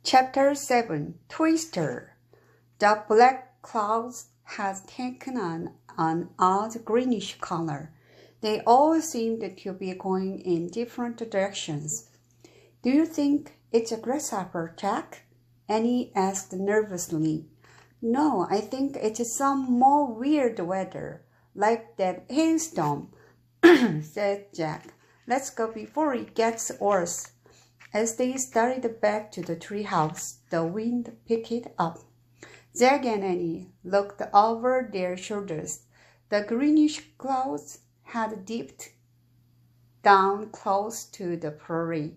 Chapter 7 Twister. The black clouds had taken on an odd greenish color. They all seemed to be going in different directions. Do you think it's a grasshopper, Jack? Annie asked nervously. No, I think it's some more weird weather, like that hailstorm, said Jack. Let's go before it gets worse. As they started back to the treehouse, the wind picked up. Jack and Annie looked over their shoulders. The greenish clouds had dipped down close to the prairie.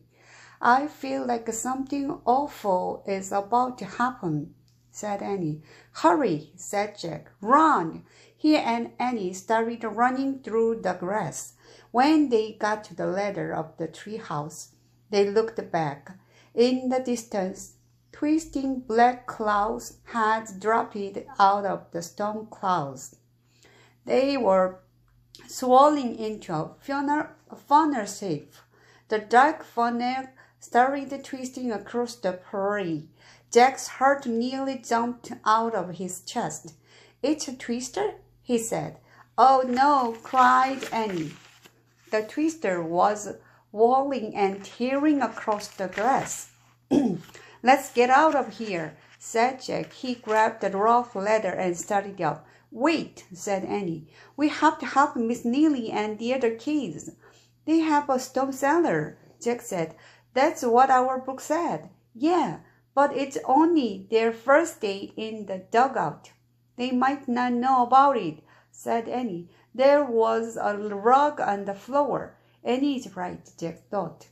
I feel like something awful is about to happen, said Annie. Hurry, said Jack. Run! He and Annie started running through the grass. When they got to the ladder of the treehouse, they looked back. In the distance, twisting black clouds had dropped out of the storm clouds. They were swirling into a funnel shape. The dark funnel started twisting across the prairie. Jack's heart nearly jumped out of his chest. It's a twister, he said. Oh no, cried Annie. The twister was whirling and tearing across the grass. Let's get out of here, said Jack. He grabbed the rope ladder and started up. Wait, said Annie. We have to help Miss Neely and the other kids. They have a storm cellar, Jack said. That's what our book said. Yeah, but it's only their first day in the dugout. They might not know about it, said Annie. There was a rug on the floor. Annie's right, Jack thought.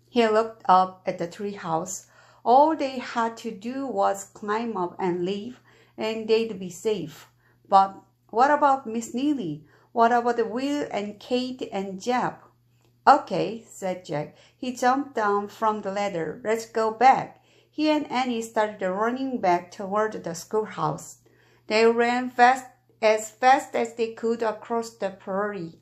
He looked up at the treehouse. All they had to do was climb up and leave, and they'd be safe. But what about Miss Neely? What about Will and Kate and Jeb? Okay, said Jack. He jumped down from the ladder. Let's go back. He and Annie started running back toward the schoolhouse. They ran fast as they could across the prairie.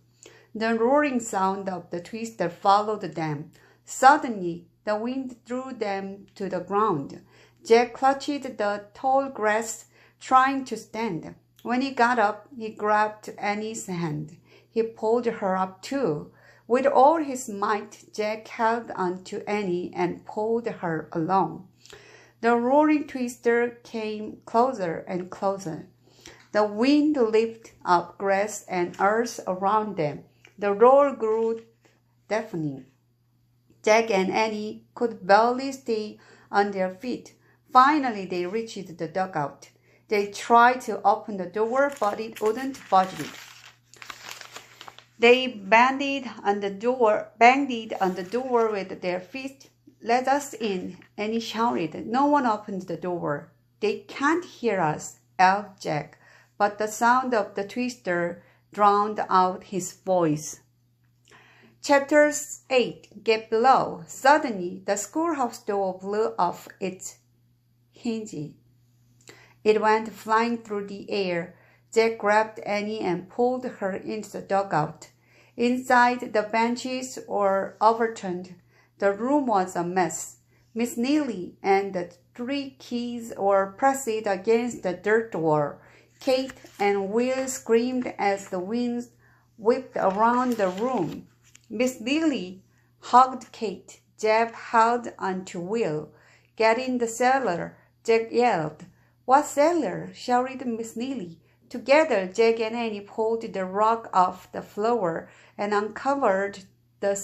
The roaring sound of the twister followed them. Suddenly, the wind threw them to the ground. Jack clutched the tall grass, trying to stand. When he got up, he grabbed Annie's hand. He pulled her up too. With all his might, Jack held on to Annie and pulled her along. The roaring twister came closer and closer. The wind lifted up grass and earth around them. The roar grew deafening. Jack and Annie could barely stay on their feet. Finally, they reached the dugout. They tried to open the door, but it wouldn't budge. They banged on the door with their feet. Let us in, Annie shouted. No one opened the door. They can't hear us, yelled Jack, but the sound of the twister drowned out his voice. Chapter 8 Get Below. Suddenly, the schoolhouse door blew off its hinge. It went flying through the air. Jack grabbed Annie and pulled her into the dugout. Inside, the benches were overturned. The room was a mess. Miss Neely and the 3 kids were pressed against the dirt wall. Kate and Will screamed as the wind whipped around the room. Miss Neely hugged Kate. Jeb held onto Will. Get in the cellar, Jack yelled. What cellar? Shouted Miss Neely. Together, Jack and Annie pulled the rug off the floor and uncovered the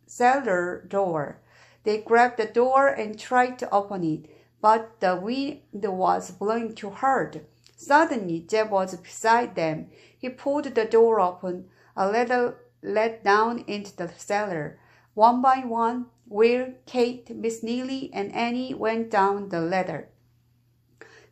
cellar door. They grabbed the door and tried to open it, but the wind was blowing too hard. Suddenly, Jeb was beside them. He pulled the door open. A ladder led down into the cellar. One by one, Will, Kate, Miss Neely, and Annie went down the ladder.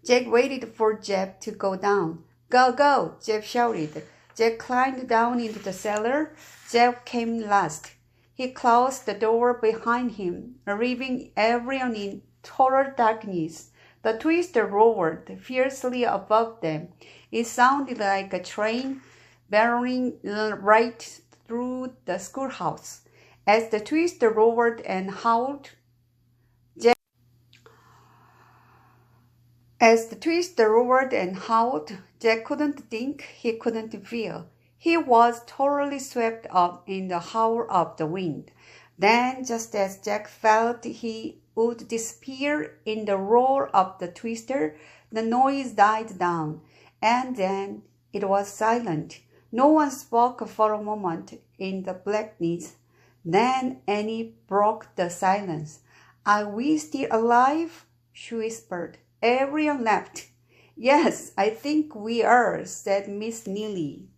Jack waited for Jeb to go down. Go, go, Jeb shouted. Jack climbed down into the cellar. Jeb came last. He closed the door behind him, leaving everyone in total darkness. The twister roared fiercely above them. It sounded like a train barreling right through the schoolhouse. As the twister roared and howled, As the twister roared and howled, Jack couldn't think, he couldn't feel. He was totally swept up in the howl of the wind. Then, just as Jack felt he would disappear in the roar of the twister, the noise died down, and then it was silent. No one spoke for a moment in the blackness. Then Annie broke the silence. "Are we still alive?" she whispered. Everyone laughed. "Yes, I think we are," said Miss Neely.